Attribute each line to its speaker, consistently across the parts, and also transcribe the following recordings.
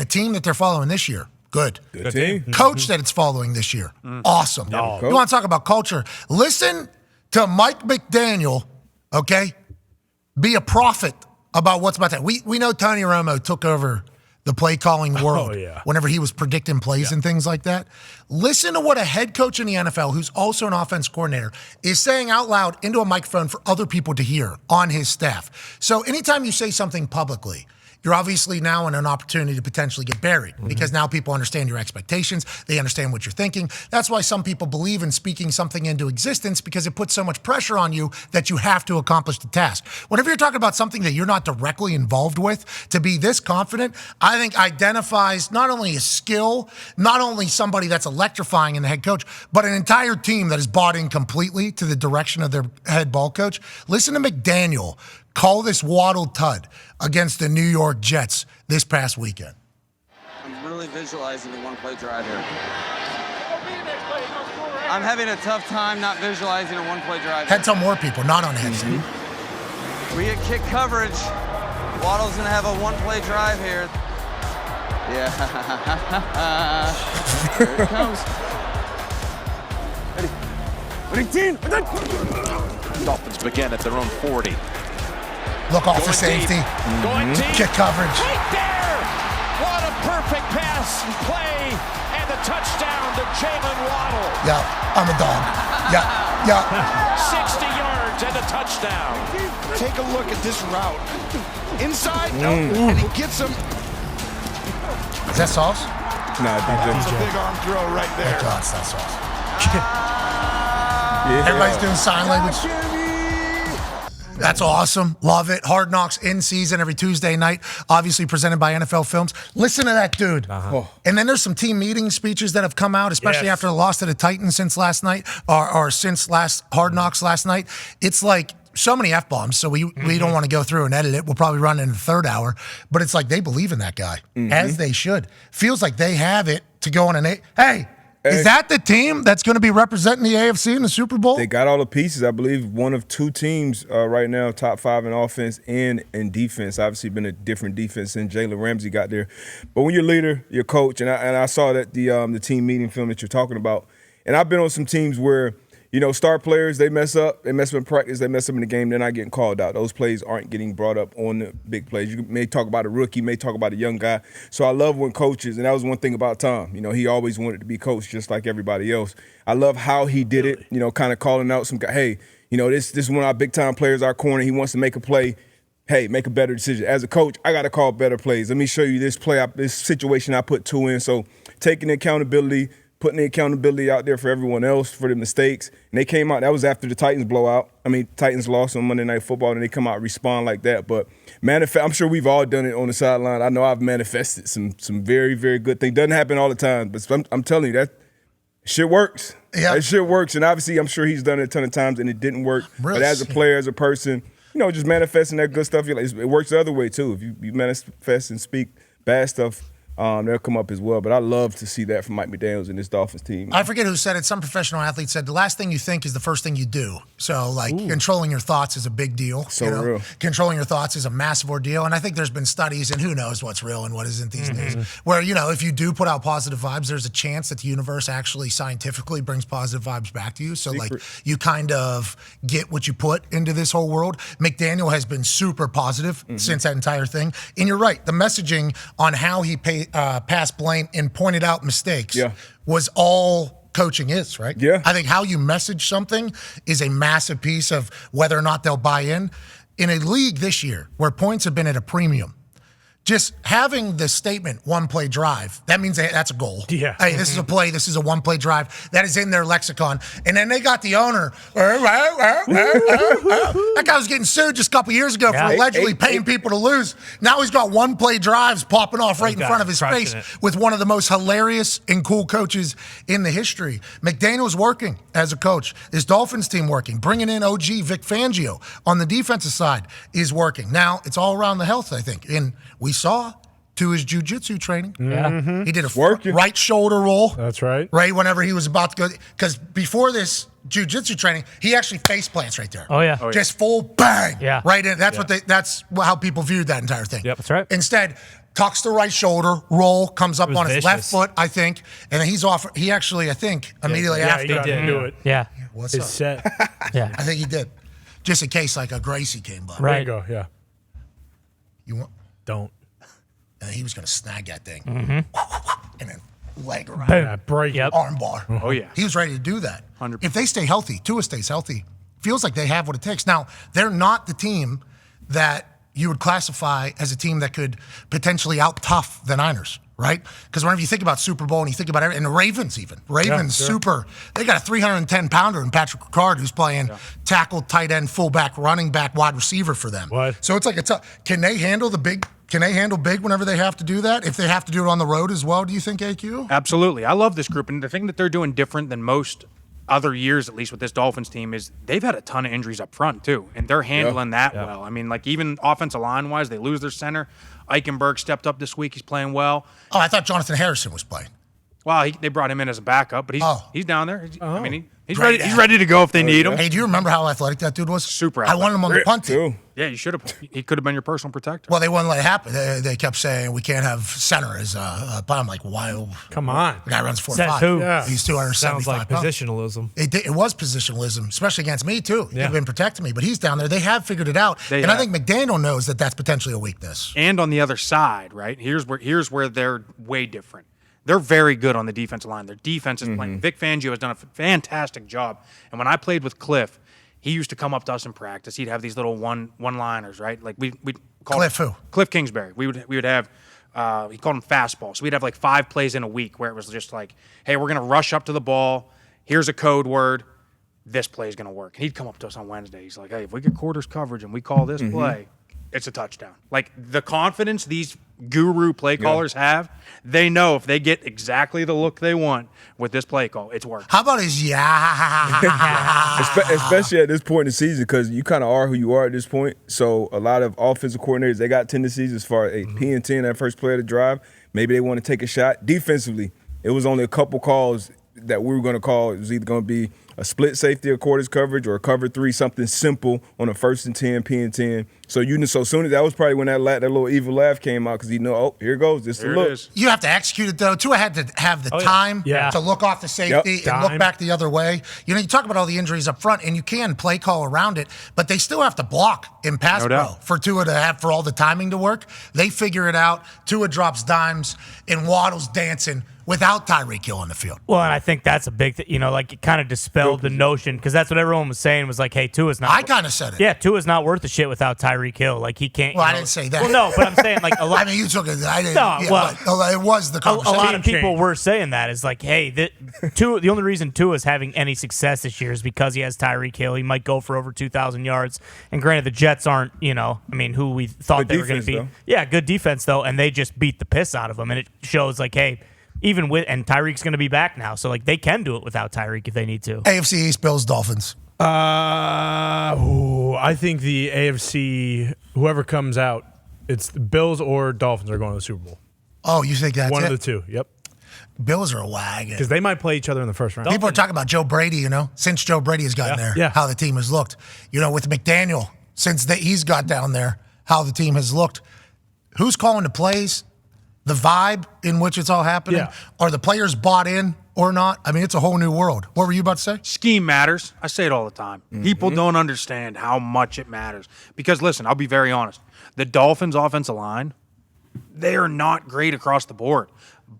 Speaker 1: the team that they're following this year, good.
Speaker 2: Good team.
Speaker 1: Coach that it's following this year, awesome.
Speaker 2: No.
Speaker 1: You want to talk about culture? Listen to Mike McDaniel, okay? Be a prophet about what's about to happen. We know Tony Romo took over the play calling world whenever he was predicting plays and things like that. Listen to what a head coach in the NFL, who's also an offense coordinator, is saying out loud into a microphone for other people to hear on his staff. So anytime you say something publicly, you're obviously now in an opportunity to potentially get buried because now people understand your expectations. They understand what you're thinking. That's why some people believe in speaking something into existence because it puts so much pressure on you that you have to accomplish the task. Whenever you're talking about something that you're not directly involved with, to be this confident, I think identifies not only a skill, not only somebody that's electrifying in the head coach, but an entire team that is bought in completely to the direction of their head ball coach. Listen to McDaniel call this Waddle Tud against the New York Jets this past weekend.
Speaker 3: I'm really visualizing the one-play drive here. I'm having a tough time not visualizing a one-play drive.
Speaker 1: Had tell more people, not on headset.
Speaker 3: We get kick coverage. Waddle's going to have a one-play drive here. Yeah. Here it comes.
Speaker 4: Ready, 10. Dolphins begin at their own 40.
Speaker 1: Look off for safety.
Speaker 4: Going deep.
Speaker 1: Kick coverage.
Speaker 4: Right there. What a perfect pass and play. And the touchdown to Jalen Waddle.
Speaker 1: Yeah, I'm a dog. Yeah.
Speaker 4: 60 yards and a touchdown.
Speaker 5: Take a look at this route. Inside, and he gets him.
Speaker 1: Is that sauce?
Speaker 2: Nah,
Speaker 5: That's a big arm throw right there.
Speaker 1: Oh, it's not sauce. Everybody's doing sign language. That's awesome. Love it. Hard Knocks in season every Tuesday night, obviously presented by NFL Films. Listen to that dude. And then there's some team meeting speeches that have come out, especially after the loss to the Titans since last night, or since last Hard Knocks last night. It's like so many F-bombs, so we don't want to go through and edit it. We'll probably run it in the third hour. But it's like they believe in that guy, as they should. Feels like they have it to go on an Hey, is that the team that's going to be representing the AFC in the Super Bowl?
Speaker 2: They got all the pieces. I believe one of two teams right now, top 5 in offense and in defense. Obviously been a different defense since Jalen Ramsey got there. But when you're leader, your coach, and I saw that the team meeting film that you're talking about, and I've been on some teams where, you know, star players, they mess up in practice, they mess up in the game, they're not getting called out. Those plays aren't getting brought up on the big plays. You may talk about a rookie, may talk about a young guy. So I love when coaches, and that was one thing about Tom, you know, he always wanted to be coached just like everybody else. I love how he did it, you know, kind of calling out some guy, hey, you know, this is one of our big-time players, our corner, he wants to make a play. Hey, make a better decision. As a coach, I got to call better plays. Let me show you this play, this situation I put 2 in. So taking the accountability, putting the accountability out there for everyone else for the mistakes. And they came out, that was after the Titans blowout. I mean, Titans lost on Monday Night Football, and they come out and respond like that. But I'm sure we've all done it on the sideline. I know I've manifested some very, very good things. Doesn't happen all the time, but I'm telling you, that shit works.
Speaker 1: Yeah.
Speaker 2: That shit works. And obviously, I'm sure he's done it a ton of times, and it didn't work.
Speaker 1: Really?
Speaker 2: But as a player, as a person, you know, just manifesting that good stuff, it works the other way, too. If you manifest and speak bad stuff, they'll come up as well. But I love to see that from Mike McDaniels and this Dolphins team.
Speaker 1: I forget who said it. Some professional athlete said the last thing you think is the first thing you do. So, like, controlling your thoughts is a big deal.
Speaker 2: So real.
Speaker 1: Controlling your thoughts is a massive ordeal. And I think there's been studies, and who knows what's real and what isn't these days, where, you know, if you do put out positive vibes, there's a chance that the universe actually scientifically brings positive vibes back to you. So, like, you kind of get what you put into this whole world. McDaniel has been super positive since that entire thing. And you're right. The messaging on how he passed blame and pointed out mistakes was all coaching is, right?
Speaker 2: Yeah.
Speaker 1: I think how you message something is a massive piece of whether or not they'll buy in. In a league this year where points have been at a premium, just having the statement one-play drive, that means that's a goal.
Speaker 6: Yeah.
Speaker 1: Hey, this is a play. This is a one-play drive. That is in their lexicon. And then they got the owner. That guy was getting sued just a couple years ago for allegedly paying people to lose. Now he's got one-play drives popping off right in front of his face with one of the most hilarious and cool coaches in the history. McDaniel's working as a coach. His Dolphins team working. Bringing in OG Vic Fangio on the defensive side is working. Now, it's all around the health, I think. And we saw to his jiu-jitsu training. He did a right shoulder roll.
Speaker 6: That's right.
Speaker 1: Right whenever he was about to go. Because before this jiu-jitsu training, he actually face plants right there.
Speaker 6: Oh, yeah.
Speaker 1: Just full bang.
Speaker 6: Yeah.
Speaker 1: Right in. That's what that's how people viewed that entire thing.
Speaker 6: Yep, that's right.
Speaker 1: Instead, tucks the right shoulder, roll, comes up on his
Speaker 6: vicious.
Speaker 1: left foot, I think, and then he's off. He actually, I think, immediately after.
Speaker 6: he did
Speaker 7: do it.
Speaker 6: Yeah.
Speaker 1: What's
Speaker 7: It's
Speaker 1: up?
Speaker 7: set.
Speaker 6: Yeah.
Speaker 1: I think he did. Just in case, like a Gracie came by.
Speaker 7: There
Speaker 6: Right.
Speaker 7: you go. Yeah.
Speaker 1: You want?
Speaker 7: Don't.
Speaker 1: And he was going to snag that thing. And then leg around.
Speaker 6: Boom.
Speaker 7: Yeah, break.
Speaker 6: Yep.
Speaker 1: Arm bar.
Speaker 3: Oh, yeah.
Speaker 1: He was ready to do that.
Speaker 3: 100%.
Speaker 1: If they stay healthy, Tua stays healthy, feels like they have what it takes. Now, they're not the team that you would classify as a team that could potentially out-tough the Niners, right? Because whenever you think about Super Bowl and you think about everything, and the Ravens even, super, they got a 310-pounder in Patrick Ricard who's playing tackle, tight end, fullback, running back, wide receiver for them.
Speaker 7: What?
Speaker 1: So it's like, can they handle the big? Can they handle big whenever they have to do that? If they have to do it on the road as well, do you think, AQ?
Speaker 8: Absolutely. I love this group. And the thing that they're doing different than most other years, at least with this Dolphins team, is they've had a ton of injuries up front, too. And they're handling that well. I mean, like even offensive line-wise, they lose their center. Eichenberg stepped up this week. He's playing well.
Speaker 1: Oh, I thought Jonathan Harrison was playing.
Speaker 8: Well, they brought him in as a backup, but he's down there. I mean, he's
Speaker 1: Great
Speaker 8: ready. He's ready to go if they need him.
Speaker 1: Hey, do you remember how athletic that dude was?
Speaker 8: Super
Speaker 1: I wanted him on the
Speaker 2: Rip,
Speaker 1: punt team.
Speaker 2: too.
Speaker 8: Yeah, you should have. He could have been your personal protector.
Speaker 1: Well, they wouldn't let it happen. They kept saying we can't have center as but I'm like, why?
Speaker 7: Come on.
Speaker 1: The guy runs 4'5".
Speaker 6: Says who?
Speaker 7: Yeah.
Speaker 1: He's 275
Speaker 6: Sounds like
Speaker 1: pounds.
Speaker 6: positionalism.
Speaker 1: It was positionalism, especially against me too. He
Speaker 7: Yeah.
Speaker 1: could have been protecting me, but he's down there. They have figured it out,
Speaker 8: They
Speaker 1: and I
Speaker 8: have.
Speaker 1: think McDaniel knows that that's potentially a weakness.
Speaker 8: And on the other side, right? Here's where they're way different. They're very good on the defensive line. Their defense is playing. Vic Fangio has done a fantastic job. And when I played with Cliff, he used to come up to us in practice. He'd have these little one-liners, right? Like we'd call
Speaker 1: Cliff who?
Speaker 8: Cliff Kingsbury. We would have he called them fastballs. So we'd have like 5 plays in a week where it was just like, hey, we're gonna rush up to the ball. Here's a code word. This play is gonna work. And he'd come up to us on Wednesday. He's like, hey, if we get quarters coverage and we call this play, it's a touchdown. Like the confidence these guru play callers have, they know if they get exactly the look they want with this play call, it's working.
Speaker 1: How about his
Speaker 2: Especially at this point in the season, because you kind of are who you are at this point. So a lot of offensive coordinators, they got tendencies as far as P&T that first play of the drive. Maybe they want to take a shot. Defensively, it was only a couple calls that we were going to call. It was either going to be a split safety or quarters coverage or a cover 3, something simple on a 1st and 10, P&10. So soon as that was probably when that little evil laugh came out, because he know, oh, here it goes. This is the
Speaker 8: There
Speaker 2: look.
Speaker 8: it is.
Speaker 1: You have to execute it, though. Tua had to have the time
Speaker 6: Yeah.
Speaker 1: to look off the safety and look
Speaker 7: Time.
Speaker 1: back the other way. You know, you talk about all the injuries up front, and you can play call around it, but they still have to block in pass
Speaker 8: No
Speaker 1: pro
Speaker 8: doubt.
Speaker 1: for Tua to have for all the timing to work. They figure it out. Tua drops dimes, and Waddle's dancing without Tyreek Hill on the field.
Speaker 6: Well, and I think that's a big thing. You know, like it kind of dispelled the notion, because that's what everyone was saying was like, hey, Tua's not.
Speaker 1: I kind of said it.
Speaker 6: Yeah, Tua's not worth the shit without Tyreek Hill. Like he can't.
Speaker 1: Well,
Speaker 6: you
Speaker 1: I
Speaker 6: know-
Speaker 1: didn't say that.
Speaker 6: Well, no, but I'm saying like a lot.
Speaker 1: I mean, you took it. I didn't.
Speaker 6: No,
Speaker 1: yeah,
Speaker 6: well,
Speaker 1: but it was the
Speaker 6: a
Speaker 1: conversation.
Speaker 6: lot of people
Speaker 7: change.
Speaker 6: were saying that is like, hey, the only reason Tua's having any success this year is because he has Tyreek Hill. He might go for over 2,000 yards. And granted, the Jets aren't, who we thought
Speaker 2: Good
Speaker 6: they were going to
Speaker 2: defense,
Speaker 6: be.
Speaker 2: though.
Speaker 6: Yeah, good defense though, and they just beat the piss out of them. And it shows like, hey, even with and Tyreek's going to be back now, so like they can do it without Tyreek if they need to.
Speaker 1: AFC East, Bills, Dolphins.
Speaker 7: I think the AFC, whoever comes out, it's the Bills or Dolphins are going to the Super Bowl.
Speaker 1: Oh, you think that's
Speaker 7: One
Speaker 1: it?
Speaker 7: of the two. Yep.
Speaker 1: Bills are a wagon.
Speaker 7: Because they might play each other in the first round.
Speaker 1: People are talking about Joe Brady, since Joe Brady has gotten there,
Speaker 7: Yeah.
Speaker 1: how the team has looked. With McDaniel, since he's got down there, how the team has looked. Who's calling the plays? The vibe in which it's all happening?
Speaker 7: Yeah.
Speaker 1: Are the players bought in or not? I mean, it's a whole new world. What were you about to say?
Speaker 8: Scheme matters. I say it all the time. People don't understand how much it matters. Because listen, I'll be very honest. The Dolphins' offensive line, they are not great across the board,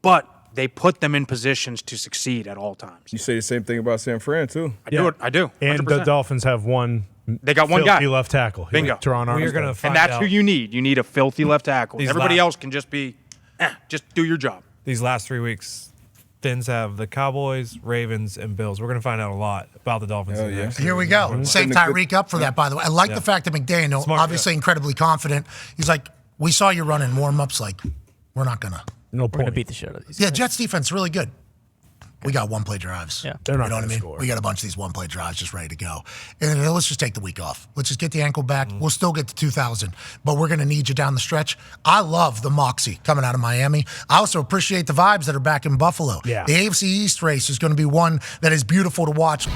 Speaker 8: but they put them in positions to succeed at all times.
Speaker 2: You say the same thing about San Fran, too.
Speaker 8: I do. I do.
Speaker 7: And
Speaker 8: 100%.
Speaker 7: the Dolphins have one.
Speaker 8: They got one
Speaker 7: filthy
Speaker 8: guy.
Speaker 7: left tackle.
Speaker 8: Bingo.
Speaker 7: Teron
Speaker 6: We're
Speaker 7: Armstead.
Speaker 6: going to
Speaker 8: And
Speaker 6: find
Speaker 8: that's
Speaker 6: out.
Speaker 8: who you need. You need a filthy left tackle.
Speaker 6: These
Speaker 8: Everybody
Speaker 6: last-
Speaker 8: else can just be, just do your job.
Speaker 9: These last 3 weeks, Fins have the Cowboys, Ravens, and Bills. We're going to find out a lot about the Dolphins.
Speaker 2: Oh,
Speaker 9: in the
Speaker 2: yeah.
Speaker 9: next
Speaker 1: Here we go. Save Tyreek up for that, by the way. I like the fact that McDaniel,
Speaker 9: Smart,
Speaker 1: obviously incredibly confident. He's like, we saw you running warm-ups. Like, we're not going to.
Speaker 7: No
Speaker 6: We're going to
Speaker 7: point.
Speaker 6: beat the shit out of these.
Speaker 1: Yeah, Jets defense really good. We got one-play drives.
Speaker 6: Yeah.
Speaker 7: They're not
Speaker 1: You know what I
Speaker 7: gonna
Speaker 1: mean?
Speaker 7: score.
Speaker 1: We got a bunch of these one-play drives just ready to go. And then let's just take the week off. Let's just get the ankle back. We'll still get to 2,000, but we're going to need you down the stretch. I love the moxie coming out of Miami. I also appreciate the vibes that are back in Buffalo.
Speaker 7: Yeah.
Speaker 1: The AFC East race is going to be one that is beautiful to watch.